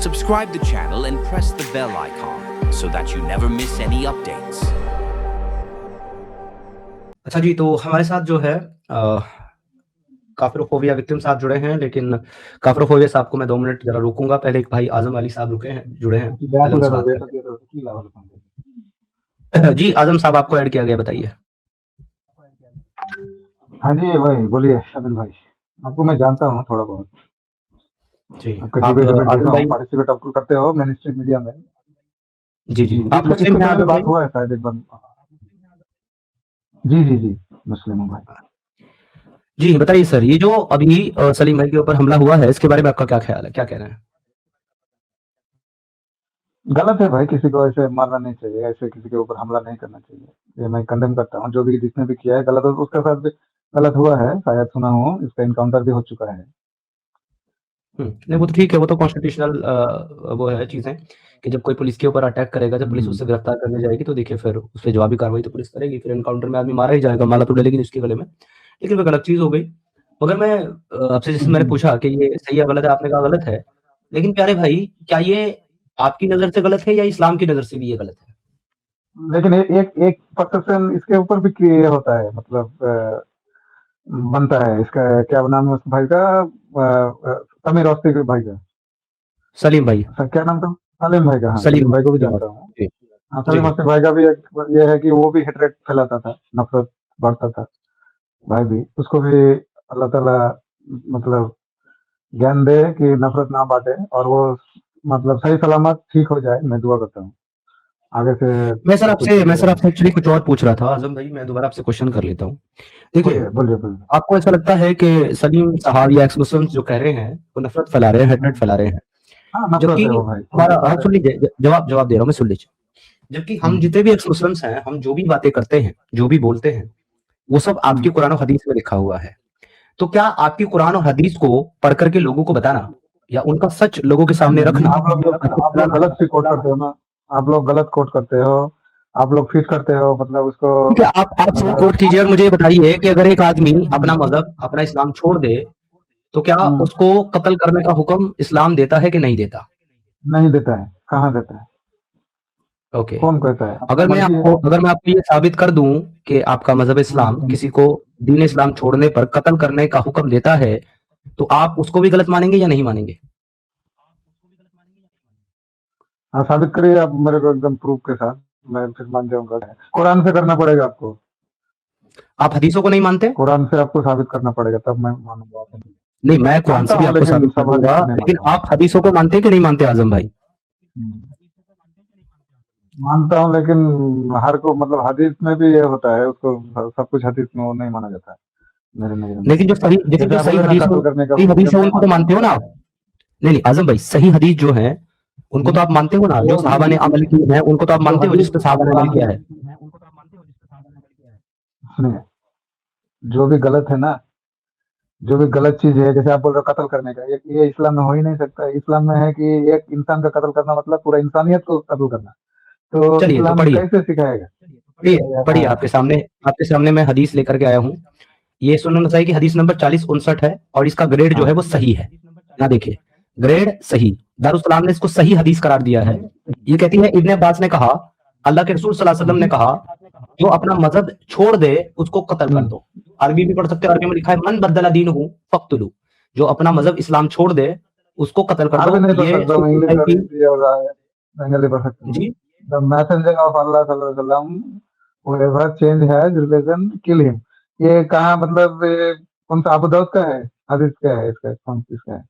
Subscribe the channel and press the bell icon so that you never miss any updates. अच्छा जी, तो हमारे साथ जो है काफिरोफोबिया विक्टिम साहब जुड़े हैं, लेकिन काफिरोफोबिया साहब को मैं 2 मिनट जरा रोकूंगा। पहले एक भाई आजम अली साहब जुड़े हैं। पहले उनसे बात करें। जी आजम साहब, आपको ऐड किया गया, बताइए। हाँ जी भाई, बोलिए अबिल भाई। आपको मैं जानता हूँ थोड़ा बहुत। जी आपका आप डिबेट आजम देखा भाई, हूँ, पार्टिसिपेट आप करते हो मेन स्ट्रीम मीडिया में। जी जी आप इससे मुस्लिम हैं पहले आजम बात भाई? हुआ है शायद एक बार। जी जी जी, मुस्लिम हूँ भाई। जी बताइए सर, ये जो अभी सलीम भाई के ऊपर हमला हुआ है, इसके बारे में आपका क्या ख्याल है, क्या कहना है? गलत है भाई, किसी को ऐसे मारना नहीं चाहिए, ऐसे किसी के ऊपर हमला नहीं करना चाहिए। ये मैं कंडेम करता हूँ। जो भी जिसने भी किया है गलत है, उसके साथ भी गलत हुआ है। शायद सुना हूँ इसका इनकाउंटर भी हो चुका है। नहीं वो तो ठीक है, वो तो कॉन्स्टिट्यूशनल वो है चीजें कि जब कोई पुलिस के ऊपर अटैक करेगा, जब पुलिस उससे गिरफ्तार करने जाएगी तो देखिए फिर उस पर जवाबी कार्रवाई तो पुलिस करेगी। फिर एनकाउंटर में आदमी मारा ही जाएगा, माला तो डलेगी नहीं उसके गले में। लेकिन वो गलत चीज हो गई। मगर मैं आपसे जैसे मैंने पूछा कि ये सही है गलत है, आपने कहा गलत है। लेकिन प्यारे भाई, क्या ये आपकी नजर से गलत है या इस्लाम की नजर से भी ये गलत है? लेकिन एक एक परसेप्शन इसके ऊपर भी क्लियर होता है, मतलब बनता है। इसका क्या नाम है उस भाई का? समीर औस्ती के भाई का, सलीम भाई, क्या नाम था? सलीम भाई का। हाँ, सलीम सलीम भाई को भी जी जानता हूँ। जी हाँ, जी सलीम जी। औस्ती भाई का भी एक ये है कि वो भी हेटरेट फैलाता था, नफरत बढ़ता था। भाई भी, उसको भी अल्लाह ताला मतलब ज्ञान दे कि नफरत ना बांटे, और वो मतलब सही सलामत ठीक हो जाए। मैं दुआ करता हूँ आगे से मैं सर कुछ। आपसे एक्चुअली कुछ और पूछ रहा था आजम भाई, मैं दोबारा आपसे क्वेश्चन कर लेता हूँ। देखिए, बोलिए बोलिए बोलिए। आपको ऐसा लगता है कि सलीम साहब या एक्स मुस्लिम्स जो कह रहे हैं वो नफरत फैला रहे हैं, हेटरेट फैला रहे हैं? हाँ, नफरत जबकि है वो भाई, हमारा, हाँ नफरत है। सुन लीजिए, जवाब दे रहा हूँ मैं, सुन लीजिए। जबकि हम जितने भी एक्स मुस्लिम्स हैं, हम जो भी बातें करते हैं, जो भी बोलते हैं, वो सब आपकी कुरान और हदीस में लिखा हुआ है। तो क्या आपकी कुरान और हदीस को पढ़ करके लोगों को बताना या उनका सच लोगों के सामने नहीं, रखना, आप लोग गलत से कोट करते हो ना। आप लोग गलत कोट करते हो। आप लोग फिट करते हो, मतलब उसको। ठीक है, आप सही कोट कीजिए और मुझे ये बताइए कि अगर एक आदमी अपना मजहब, अपना इस्लाम छोड़ दे, तो क्या उसको कत्ल करने का हुक्म इस्लाम देता है कि नहीं देता? नहीं देता है। कहाँ देता है? ओके। कौन कहता है? अपना अगर मैं मर्जी है। आपको अगर मैं आपको ये साबित कर दूं कि आपका मजहब इस्लाम किसी को दीन इस्लाम छोड़ने पर कत्ल करने का हुक्म देता है, तो आप उसको भी गलत मानेंगे या नहीं मानेंगे? हाँ, साबित करिए आप मेरे को एकदम प्रूफ के साथ। मैं फिर मान जाऊंगा। कुरान से करना पड़ेगा आपको। आप हदीसों को नहीं मानते? कुरान से आपको साबित करना पड़ेगा, तब मैं मानूंगा। नहीं, मैं कुरान मानता से भी हूँ, आपको लेकिन साबित कर सब हदीस दूंगा, को नहीं लेकिन मानता हूँ। आप हदीसों को मानते हैं कि नहीं मानते आजम भाई? मानता हूँ, लेकिन हर को मतलब हदीस में भी ये होता है, उसको सब कुछ हदीस में वो नहीं माना जाता है मेरे नजर में। लेकिन जैसे जो आप सही बोले ना, हदीस कत्ल करने का सही हुक्म, हदीस जब है मैं उनको तो मानता मानते हो हूँ। ना आप? नहीं आजम भाई, सही हदीस जो है उनको तो आप मानते हो ना, जो सहाबा ने अमल की है उनको तो आप जो मानते हो, हदीस जिस पे सहाबा ने अमल किया है। सुनिए, जो भी गलत है ना, जो भी गलत चीज है, जैसे आप बोल रहे हो कत्ल करने का, ये इस्लाम में हो ही नहीं सकता। इस्लाम में है कि एक इंसान का कत्ल करना मतलब पूरा इंसानियत को कत्ल करना। तो चलिए तो इस्लाम पढ़िए, कैसे सिखाएगा? पढ़िए आपके सामने मैं हदीस लेकर के आया हूँ। ये सुनन नसाई की हदीस नंबर 4059 है और इसका ग्रेड जो है वो सही है। यहाँ देखिए, ग्रेड सही, दारुसलाम ने इसको सही हदीस करार दिया है। ये कहती है, इब्ने अब्बास ने कहा, अल्लाह के रसूल सल्लल्लाहु अलैहि वसल्लम ने कहा, जो अपना मजहब छोड़ दे उसको कत्ल कर दो। अरबी भी पढ़ सकते हो, अरबी में लिखा है, मन बदला दीनहु फक्तुलू, जो अपना मजहब इस्लाम छोड़ दे उसको कत्ल कर अरबी दो। नहीं पढ़ ये सकता हूँ, सुनन इंग्लिश नसाई और की, हिंदी और बंगाली पढ़ सकता हूँ। जी द मैसेंजर ऑफ अल्लाह सल्लल्लाहु अलैहि वसल्लम whoever change has religion kill him। ये कहाँ, मतलब ये कौन सा अबू दाऊद का है? हदीस क्या है इसका? कौन किसका है?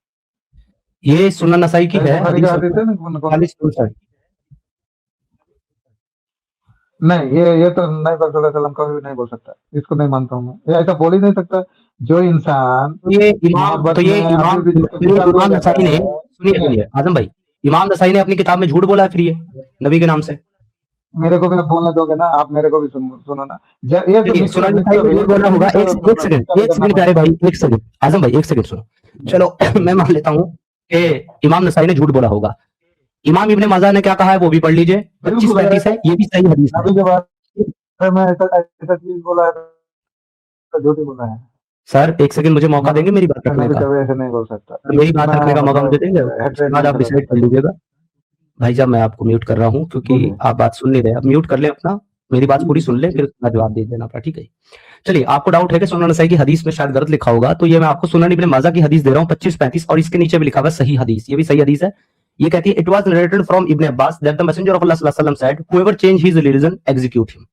ये सुनन नसाई की सही है, बुखारी हदीस का हदीस नंबर है ना? कौन? 4059। नहीं, ये तो नहीं, पर सल्लल्लाहु अलैहि वसल्लम का भी नहीं बोल सकता। इसको नहीं मानता हूँ मैं, ये ऐसा बोल ही नहीं सकता। जो इंसान मोहब्बत में अभी भी जिसको ये निकाल दिया इमाम जाता नसाई ने, है। सुनिए सुनिए, सुनिए आजम भाई, इमाम नसाई ने अपनी किताब में झूठ बोला है फिर ये नबी के नाम से। मेरे को भी बोलने दोगे ना? आप मेरे को भी सुनो ना। ये जो चलिए, सुनन नसाई मिक्सर में है, झूठ इसको बोला होगा, लिमिट एक एक मतलब सेकंड क्या एक करना सेकंड प्यारे पड़ेगा। भाई, एक सेकंड आजम भाई, एक सेकंड सुनो। चलो मैं मान लेता हूँ कि इमाम नसाई ने झूठ बोला होगा। इमाम इब्ने माजा ने क्या कहा है वो भी पढ़ लीजिए, बिल्कुल 2535 है, ये भी सही हदीस है। नबी के बारे में ऐसा ऐसा चीज बोला है तो झूठ ही बोला है। सर एक सेकंड मुझे मौका देंगे मेरी बात मैं रखने भी का? कभी ऐसे नहीं बोल सकता। मेरी बात रखने का मौका मुझे देंगे? हेड उसके बाद आप डिसाइड कर लीजिएगा। भाई साहब मैं आपको म्यूट कर रहा हूँ क्योंकि बोलिए। आप बात सुन नहीं रहे। आप म्यूट कर लें अपना, मेरी बात पूरी सुन लें, फिर उसका जवाब दे देना अपना, ठीक है? चलिए, आपको डाउट है कि सुनन नसाई की हदीस में शायद गलत लिखा होगा, तो ये मैं आपको सुनन इब्ने माजा की हदीस दे रहा हूँ 25-35, और इसके नीचे भी लिखा हुआ है सही हदीस। ये भी सही हदीस है। ये कहती है, it was narrated from Ibn Abbas that the messenger of Allah सल्लल्लाहु अलैहि वसल्लम said, whoever change his religion execute him.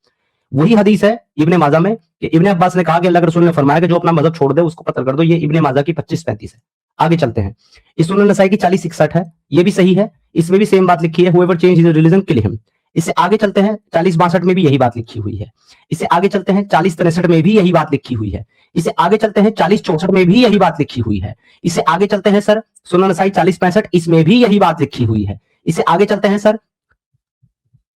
वही हदीस है इब्ने माजा में कि इब्ने अब्बास ने कहा कि अल्लाह के रसूल ने फरमाया कि जो अपना मजहब छोड़ दे उसको कत्ल कर दो। ये इब्ने माजा की 25-35 है। आगे चलते हैं। इस सुनन नसाई की 40-61 है, ये भी सही है। इसमें भी सेम बात लिखी है, whoever change his religion kill him. इससे आगे चलते हैं, 40-62 में भी यही बात लिखी हुई है। इससे आगे चलते हैं, 40-63 में भी यही बात लिखी हुई है। इससे आगे चलते हैं, 40-64 में भी यही बात लिखी हुई है। इससे आगे चलते हैं सर, सुनन नसाई 40-65, इसमें भी यही बात लिखी हुई है। इससे आगे चलते हैं सर,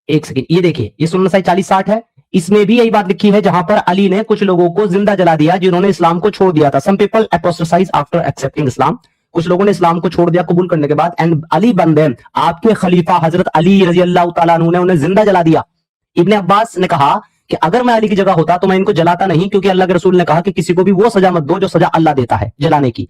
एक सेकंड, ये देखिए, ये सुनन नसाई 40-60 है, इसमें भी यही बात लिखी है जहां पर अली ने कुछ लोगों को जिंदा जला दिया जिन्होंने इस्लाम को छोड़ दिया था। सम पीपल अपोस्टेसाइज आफ्टर एक्सेप्टिंग इस्लाम। कुछ लोगों ने इस्लाम को छोड़ दिया कबूल करने के बाद, एंड अली बन देम, आपके खलीफा हजरत अली रजी अल्लाह तआला अन्हु ने उन्हें जिंदा जला दिया। इब्ने अब्बास ने कहा कि अगर मैं अली की जगह होता तो मैं इनको जलाता नहीं, क्योंकि अल्लाह के रसूल ने कहा कि किसी को भी वो सजा मत दो जो सजा अल्लाह देता है जलाने की।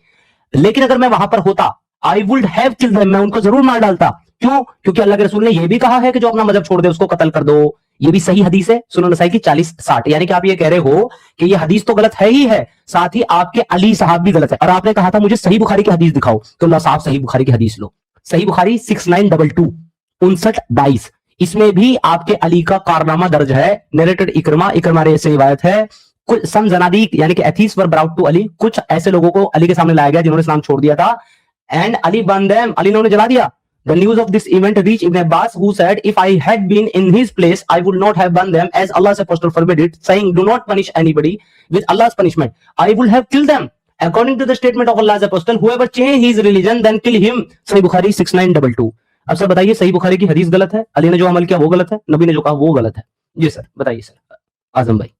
लेकिन अगर मैं वहां पर होता, I would have killed them, मैं उनको जरूर मार डालता। क्यों? क्योंकि अल्लाह के रसूल ने यह भी कहा है कि जो अपना मजहब छोड़ दे उसको कत्ल कर दो। ये भी सही हदीस है, सुनन नसाई की 40-60। यानी कि आप ये कह रहे हो कि ये हदीस तो गलत है ही है, साथ ही आपके अली साहब भी गलत है। और आपने कहा था मुझे सही बुखारी की हदीस दिखाओ, तो अल्लाह साहब सही बुखारी की हदीस लो। सही बुखारी 6922 5922, इसमें भी आपके अली का कारनामा दर्ज है। नरेटेड इकरमा से रिवायत है। कुछ सम जनादीक यानी कि atheist were brought to Ali, कुछ ऐसे लोगों को अली के सामने लाया गया जिन्होंने इस्लाम छोड़ दिया था, एंड अली बन देम, अली ने उन्हें जला दिया। The news of this event reached Ibn Abbas, who said, if I had been in his place, I would not have burned them, as Allah's apostle forbid it, saying, do not punish anybody with Allah's punishment. I would have killed them. According to the statement of Allah's apostle, whoever change his religion, then kill him. सही बुखारी 6922। अब sir बताइए, सही बुखारी की हदीस गलत है? अली ने जो अमल किया वो गलत है? नबी ने जो कहा वो गलत है? जी सर, बताइए सर आजम भाई।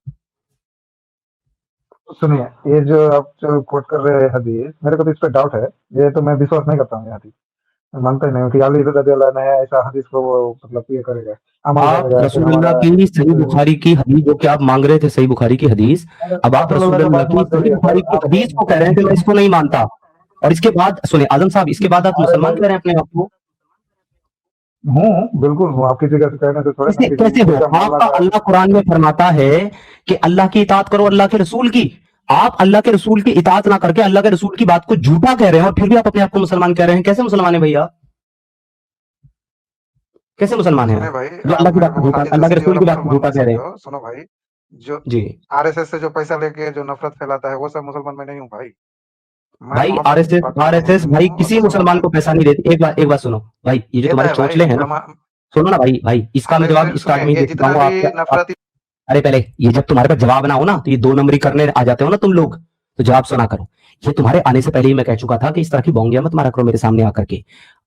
सुनिए, ये जो आप जो कोट कर रहे हैं हदीस, मेरे को तो इस पर डाउट है। ये तो मैं विश्वास नहीं करता हूँ ये हदीस, मैं मानता ही नहीं हूँ कि अली रज़ी अल्लाह ने ऐसा हदीस को वो मतलब ये करेगा, अमल आप करेगा। रसूलुल्लाह की सही बुखारी की हदीस जो कि आप मांग रहे थे, सही बुखारी की हदीस, अब आप रसूलुल्लाह की सही बुखारी की हदीस को कह रहे हैं कि मैं इसको नहीं मानता, और इसके बाद सुने आजम साहब, इसके बाद आप मुसलमान कह रहे हैं अपने आप को? हूँ, बिल्कुल हूँ। आपकी जगह से कहने से थोड़ा कैसे कैसे हो? आपका अल्लाह कुरान में फरमाता है कि अल्लाह की इताअत करो अल्लाह के रसूल की। आप अल्लाह के रसूल की इताअत ना करके अल्लाह के रसूल की बात को झूठा कह रहे हैं, और फिर भी आप अपने आप को मुसलमान कह रहे हैं। कैसे मुसलमान है भैया? कैसे मुसलमान है भाई? जो अल्लाह की बात को झूठा, अल्लाह के रसूल की बात को झूठा कह रहे हैं? सुनो भाई, जो जी आरएसएस से जो पैसा लेके जो नफरत फैलाता है वो सब मुसलमान में नहीं हूँ भाई। भाई आरएसएस भाई किसी मुसलमान को पैसा नहीं देती। एक बात सुनो भाई, ये जो तुम्हारे चोचले हैं ना, सुनो ना भाई, इसका मैं जवाब स्टार्ट में दे पाऊंगा आपको। अरे पहले ये जब तुम्हारे पास जवाब ना हो ना, तो ये 2 नंबरी करने आ जाते हो ना तुम लोग, तो जवाब सुना करो। ये तुम्हारे आने से पहले ही मैं कह चुका था कि इस तरह की बोंगियां मत मारा करो मेरे सामने आकर के।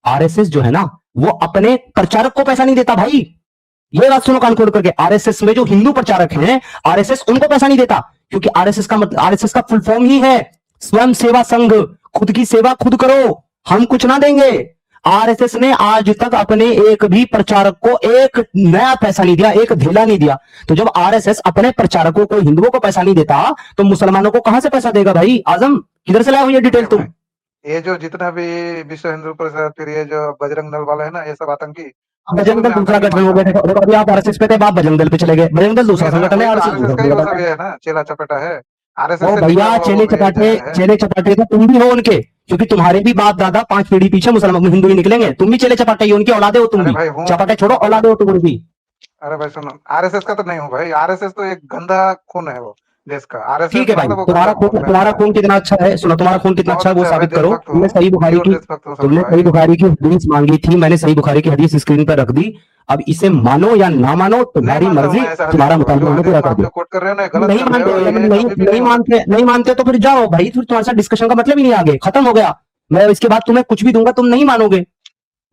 आरएसएस जो है ना, वो अपने प्रचारक को पैसा नहीं देता भाई। ये बात सुनो कान खोल करके, आरएसएस में जो हिंदू प्रचारक हैं, आरएसएस उनको पैसा नहीं देता, क्योंकि आरएसएस का मतलब, आरएसएस का फुल फॉर्म ही है स्वयं सेवा संघ। खुद की सेवा खुद करो, हम कुछ ना देंगे। आरएसएस ने आज तक अपने एक भी प्रचारक को एक नया पैसा नहीं दिया, एक ढीला नहीं दिया। तो जब आरएसएस अपने प्रचारकों को, हिंदुओं को पैसा नहीं देता, तो मुसलमानों को कहां से पैसा देगा भाई? आजम किधर से लाया हो ये डिटेल तुम? ये जो जितना भी विश्व हिंदू परिषद, फिर ये जो बजरंग दल वाले है ना, ये सब आतंकी। बजरंग दल दूसरा गठन हो गया था, और अभी आप आरएसएस पे थे, आप बजरंग दल पे चले गए। बजरंग दल दूसरा संगठन है, आरएसएस है ना, चेला चपेटा है आरएसएस। भैया चेले चपाटे तो तुम भी हो उनके, क्योंकि तुम्हारे भी बाप दादा 5 पीढ़ी पीछे मुसलमान हिंदू ही निकलेंगे। तुम भी चेले चपाटे ही, उनके औलादे हो तुम भी। चपाटे छोड़ो, औलादे हो तुम भी। अरे भाई सुनो, आरएसएस का तो नहीं हूँ भाई। आरएसएस तो एक गंदा खून है वो देश का। आरएसएस ठीक है भाई, तुम्हारा खून कितना अच्छा है, सुनो तुम्हारा खून कितना अच्छा है वो साबित करो। तुमने सही बुखारी की हदीस मांगी थी, मैंने सही बुखारी की हदीस स्क्रीन पर रख दी। अब इसे मानो या ना मानो तुम्हारी मर्जी, तुम्हारा मुताबिक पूरा कर दो। नहीं मानते तो फिर जाओ भाई, फिर तुम्हारे साथ डिस्कशन का मतलब ही नहीं, आगे खत्म हो गया। मैं इसके बाद तुम्हें कुछ भी दूंगा, तुम नहीं मानोगे,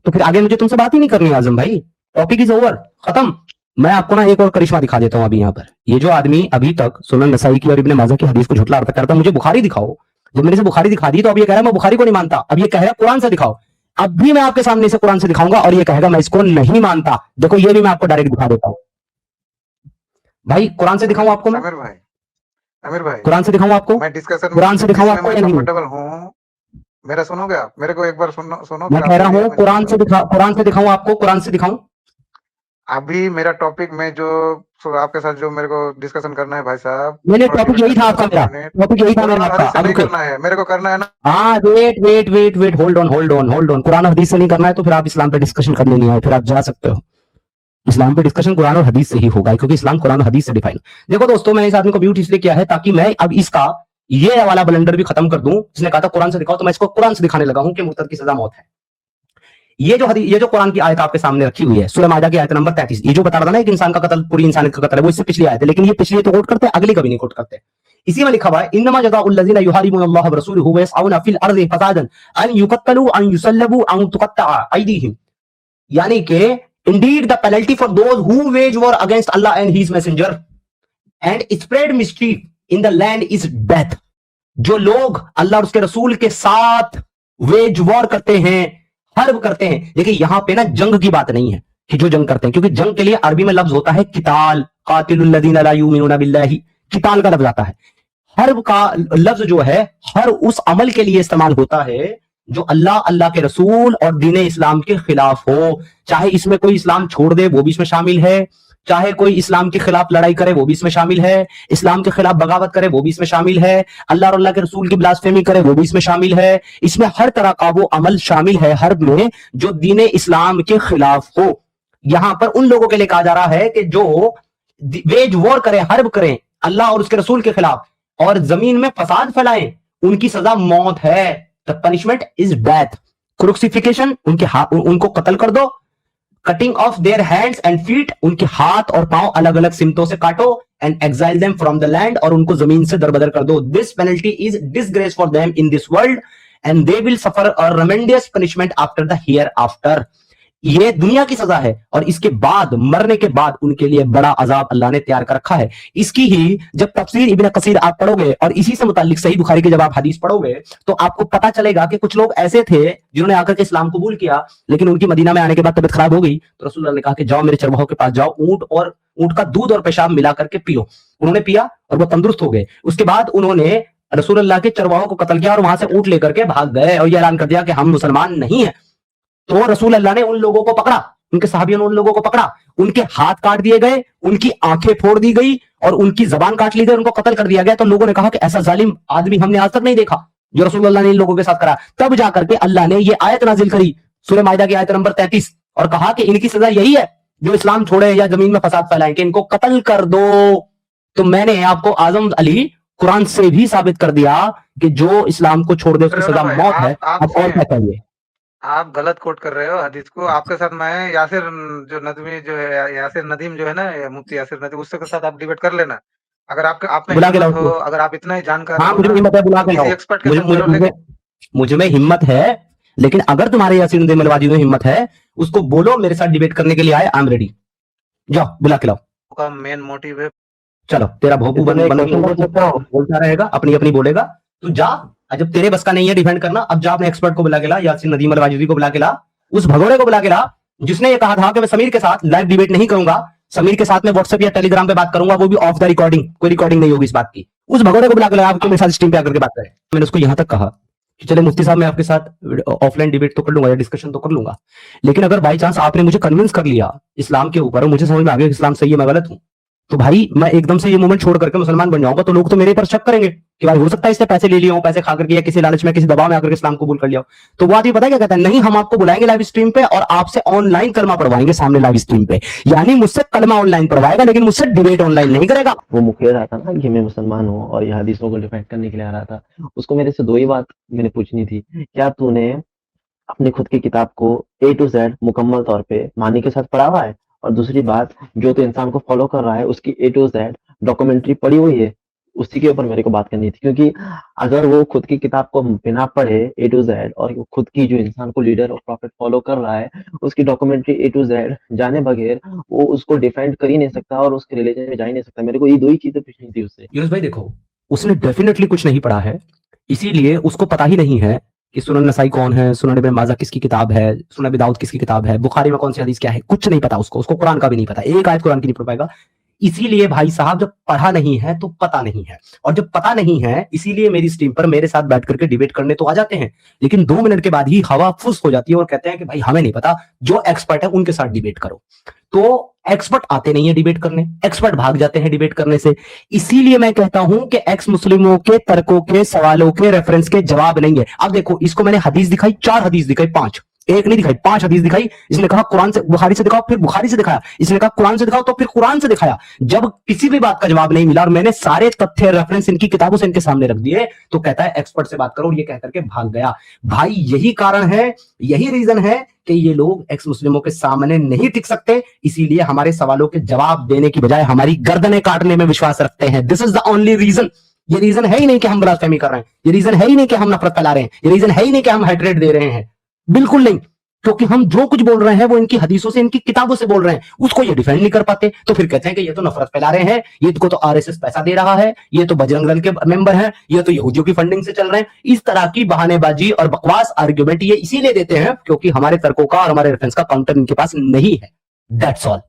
तो फिर आगे मुझे तुमसे बात ही नहीं करनी आजम भाई। टॉपिक इज ओवर, खत्म। मैं आपको ना एक और करिश्मा दिखा देता हूं अभी यहाँ पर। ये जो आदमी अभी तक सुनन नसाई की और इब्ने माजा की हदीस को झुठला अर्थ करता है, मुझे बुखारी दिखाओ। जब मैंने से बुखारी दिखा दी, तो अब ये कह रहा है मैं बुखारी को नहीं मानता। अब ये कह रहा है कुरान से दिखाओ। अब भी मैं आपके सामने से कुरान से दिखाऊंगा, और ये कहेगा मैं इसको नहीं मानता। देखो ये भी मैं आपको डायरेक्ट दिखा देता हूं भाई, कुरान से दिखाऊं आपको मैं? आमिर भाई कुरान से दिखाऊं आपको? मैं डिस्कशन कुरान से दिखाऊं में आपको मैं या नहीं? कंफर्टेबल हूँ। मेरा सुनोगे आप? मेरे को एक बार सुनो सुनो मैं फिर कह आप रहा बोलिए, हूँ मैं कुरान से सुनूंगा। कुरान से दिखाऊं आपको? कुरान से दिखाऊं? अभी मेरा टॉपिक में जो आपके साथ जो मेरे को डिस्कशन करना है भाई साहब, मैंने थोड़ा टॉपिक डिबेट यही था करना है आपका, 15 मेरा मिनट। टॉपिक यही था कुरान मेरा और आपका। हदीस से अब नहीं रुके। करना है, मेरे को करना है ना। हाँ, wait wait wait wait, hold on. कुरान और हदीस से नहीं करना है तो फिर आप इस्लाम पे डिस्कशन करने नहीं आए, फिर आप जा सकते हो। इस्लाम पे डिस्कशन कुरान और हदीस से ही होगा, क्योंकि इस्लाम कुरान और हदीस से डिफाइन। देखो दोस्तों, मैंने इस आदमी को म्यूट इसलिए किया है ताकि मैं अब इसका ये वाला ब्लंडर भी खत्म कर दूं। इसने कहा था कुरान से दिखाओ, तो मैं इसको कुरान से दिखाने लगा हूं कि मुर्तद की सजा मौत है। ये जो कुरान की आयत आपके सामने रखी हुई है, सूरह माइदा की आयत नंबर 33, ये जो बता रहा था ना एक इंसान का कत्ल पूरी इंसानियत का कत्ल है, वो इससे पिछली आयत है, लेकिन ये पिछली तो कोट करते हैं, अगली कभी नहीं कोट करते। इसी में लिखा हुआ है, इन्नमा जज़ाउल लज़ीना युहारिबूनल्लाह व रसूलहु व यसअऊना फिल अर्ज़ि फसादन अन युक़त्तलू अन युसल्लबू अन तुक़त्तअ अयदीहिम, यानी कि indeed the penalty for those who wage war against Allah and his messenger and spread mischief in the land is death. जो लोग अल्लाह और उसके रसूल के साथ वेज वॉर करते हैं, हर्ब करते हैं। देखिए यहां पे ना जंग की बात नहीं है कि जो जंग करते हैं, क्योंकि जंग के लिए अरबी में लफ्ज होता है किताल, कातिलुल लज़ीना ला युमिनूना बिल्लाहि, किताल का लफ्ज आता है। हर्ब का लफ्ज जो है हर उस अमल के लिए इस्तेमाल होता है जो अल्लाह, अल्लाह के रसूल और दीन इस्लाम के खिलाफ हो। चाहे इसमें कोई इस्लाम छोड़ दे वो भी इसमें शामिल है, चाहे कोई इस्लाम के खिलाफ लड़ाई करे वो भी इसमें शामिल है, इस्लाम के खिलाफ बगावत करे वो भी इसमें शामिल है, अल्लाह और अल्लाह के रसूल की ब्लास्फेमी करे वो भी इसमें शामिल है। इसमें हर तरह का वो अमल शामिल है हर्ब में जो दीन इस्लाम के खिलाफ हो। यहां पर उन लोगों के लिए कहा जा रहा है कि जो वेज वॉर करें, हर्ब करें अल्लाह और उसके रसूल के खिलाफ और जमीन में फसाद फैलाएं, उनकी सजा मौत है। The punishment is death, crucifixion, उनको कत्ल कर दो, cutting off their hands and feet, उनके हाथ और पांव अलग अलग सिमतों से काटो, and exile them from the land, और उनको जमीन से दरबदर कर दो। This penalty is disgrace for them in this world and they will suffer a tremendous punishment after the hereafter. ये दुनिया की सजा है और इसके बाद, मरने के बाद उनके लिए बड़ा अजाब अल्लाह ने तैयार कर रखा है। इसकी ही जब तफसीर इब्न कसीर आप पढ़ोगे और इसी से मुताल्लिक सही बुखारी की जब आप हदीस पढ़ोगे तो आपको पता चलेगा कि कुछ लोग ऐसे थे जिन्होंने आकर के इस्लाम कबूल किया, लेकिन उनकी मदीना में आने के बाद तबीयत खराब हो गई तो रसूलुल्लाह ने कहा कि जाओ मेरे चरवाहों के पास जाओ, ऊंट का दूध और पेशाब मिला करके पियो। उन्होंने पिया और वो तंदुरुस्त हो गए। उसके बाद उन्होंने रसूलुल्लाह के चरवाहों को कत्ल किया और वहां से ऊंट लेकर के भाग गए और यह ऐलान कर दिया कि हम मुसलमान नहीं है। तो रसूल अल्लाह ने उन लोगों को पकड़ा, उनके सहाबियों ने उन लोगों को पकड़ा, उनके हाथ काट दिए गए, उनकी आंखें फोड़ दी गई और उनकी जबान काट ली गई, उनको कत्ल कर दिया गया। तो लोगों ने कहा कि ऐसा जालिम आदमी हमने आज तक नहीं देखा जो रसूल अल्लाह ने इन लोगों के साथ करा। तब जाकर के अल्लाह ने ये आयत नाजिल करी, सूरह माइदा की आयत नंबर 33, और कहा कि इनकी सजा यही है जो इस्लाम छोड़े या जमीन में फसाद फैलाएं, कि इनको कत्ल कर दो। तो मैंने आपको आजम अली कुरान से भी साबित कर दिया कि जो इस्लाम को छोड़ दे उसकी सजा मौत है। अब और क्या चाहिए? आप गलत कोट कर रहे हो हदीस को। आपके साथ मैं यासिर जो नदवी जो है, यासिर नदीम जो है ना, मुफ्ती यासिर नदीम, उसके साथ आप डिबेट कर लेना। अगर आप में बुला के हिम्मत लाओ हो, उसको। अगर आप इतना ही जानकार हाँ हो मुझे ना, हिम्मत है, बुला तो के किसी लाओ। एक्सपर्ट के मुझे साथ मुझे करो। लेकिन मुझे में हिम्मत है, लेकिन अगर तुम्हारे यासीन उद्दीन मलवाजी में हिम्मत है उसको बोलो मेरे साथ डिबेट करने के लिए आए, आई एम रेडी। जाओ बुला के लाओ। का मेन मोटिव है, चलो तेरा भोपू बोलता रहेगा, अपनी अपनी बोलेगा, तू जा। जब तेरे बस का नहीं है डिफेंड करना, अब जा अपने एक्सपर्ट को बुला के ला, यासीन नदीम अलवाजी को बुला के ला, उस भगोड़े को बुला के ला जिसने ये कहा था कि मैं समीर के साथ लाइव डिबेट नहीं करूंगा, समीर के साथ मैं व्हाट्सएप या टेलीग्राम पे बात करूंगा, वो भी ऑफ द रिकॉर्डिंग, कोई रिकॉर्डिंग नहीं होगी इस बात की। उस भगोड़े को बुला के ला, आपको मेरे साथ स्ट्रीम पे आकर के बात करें। मैंने उसको यहां तक कहा कि चले मुफ्ती साहब मैं आपके साथ ऑफलाइन डिबेट तो कर लूंगा या डिस्कशन तो कर लूंगा, लेकिन अगर बाई चांस आपने मुझे कन्विंस कर लिया इस्लाम के ऊपर और मुझे समझ में आ गया कि इस्लाम सही है मैं गलत हूं, तो भाई मैं एकदम से ये मूवमेंट छोड़ करके मुसलमान बन जाऊंगा, तो लोग तो मेरे पर शक करेंगे कि भाई हो सकता है इससे पैसे ले लिए हो, पैसे खा करके या किसी लालच में किसी दबाव में आकर के इस्लाम कबूल कर लिया हो। तो वो आदमी पता है क्या कहता है, नहीं हम आपको बुलाएंगे लाइव स्ट्रीम पे और आपसे ऑनलाइन कलमा पढ़वाएंगे सामने लाइव स्ट्रीम पे, यानी मुझसे कलमा ऑनलाइन पढ़वाएगा लेकिन मुझसे डिबेट ऑनलाइन नहीं करेगा। वो मुखिया रहा था ना कि मैं मुसलमान हूँ और ये हदीसों को डिफेंड करने के लिए आ रहा था, उसको मेरे से दो ही बात मैंने पूछनी थी। क्या तूने अपनी खुद की किताब को A to Z मुकम्मल तौर पे मानी के साथ पढ़ा हुआ है? और दूसरी बात, जो तो इंसान को फॉलो कर रहा है उसकी A to Z डॉक्यूमेंट्री पढ़ी हुई है? उसी के ऊपर मेरे को बात करनी थी, क्योंकि अगर वो खुद की किताब को बिना पढ़े A to Z और वो खुद की जो इंसान को लीडर और प्रॉफिट फॉलो कर रहा है उसकी डॉक्यूमेंट्री A to Z जाने बगैर वो उसको डिफेंड कर ही नहीं सकता और उसके रिलीजन में जा ही नहीं सकता। मेरे को ये दो ही चीजें पूछनी थी उससे। यूनुस भाई देखो, उसने डेफिनेटली कुछ नहीं पढ़ा है, इसीलिए उसको पता ही नहीं है कि सुनन नसाई कौन है, सुनन इब्न माजा किसकी किताब है, सुनन अबी दाऊद किसकी किताब है, बुखारी में कौन सी हदीस क्या है, कुछ नहीं पता उसको कुरान का भी नहीं पता, एक आयत कुरान की नहीं पढ़ पाएगा। इसीलिए भाई साहब जब पढ़ा नहीं है तो पता नहीं है, और जब पता नहीं है इसीलिए मेरी स्ट्रीम पर मेरे साथ बैठ करके डिबेट करने तो आ जाते हैं, लेकिन 2 मिनट के बाद ही हवा फुस हो जाती है और कहते हैं कि भाई हमें नहीं पता, जो एक्सपर्ट है उनके साथ डिबेट करो। तो एक्सपर्ट आते नहीं है डिबेट करने, एक्सपर्ट भाग जाते हैं डिबेट करने से। इसीलिए मैं कहता हूं कि एक्स मुस्लिमों के तर्कों के, सवालों के, रेफरेंस के जवाब नहीं है। अब देखो, इसको मैंने हदीस दिखाई, 4 हदीस दिखाई, 5, एक नहीं दिखाई, 5 हदीस दिखाई। इसने कहा कुरान से, बुखारी से दिखाओ, फिर बुखारी से दिखाया। इसने कहा कुरान से दिखाओ, तो फिर कुरान से दिखाया। जब किसी भी बात का जवाब नहीं मिला और मैंने सारे तथ्य, रेफरेंस इनकी किताबों से इनके सामने रख दिए, तो कहता है एक्सपर्ट से बात करो, और ये कहकर के भाग गया। भाई यही कारण है, यही रीजन है कि ये लोग एक्स मुस्लिमों के सामने नहीं टिक सकते, इसीलिए हमारे सवालों के जवाब देने की बजाय हमारी गर्दनें काटने में विश्वास रखते हैं। This is the only reason. ये रीजन है ही नहीं कि हम ब्लास्फेमी कर रहे हैं, ये रीजन है ही नहीं कि हम नफरत फैला रहे हैं, ये रीजन है ही नहीं कि हम हेट्रेड दे रहे हैं, बिल्कुल नहीं। क्योंकि हम जो कुछ बोल रहे हैं वो इनकी हदीसों से, इनकी किताबों से बोल रहे हैं, उसको ये डिफेंड नहीं कर पाते, तो फिर कहते हैं कि ये तो नफरत फैला रहे हैं, ये तो आरएसएस पैसा दे रहा है, ये तो बजरंग दल के मेंबर हैं, ये तो यहूदियों की फंडिंग से चल रहे हैं। इस तरह की बहानेबाजी और बकवास आर्ग्यूमेंट ये इसीलिए देते हैं क्योंकि हमारे तर्कों का और हमारे रेफरेंस का काउंटर इनके पास नहीं है। That's all.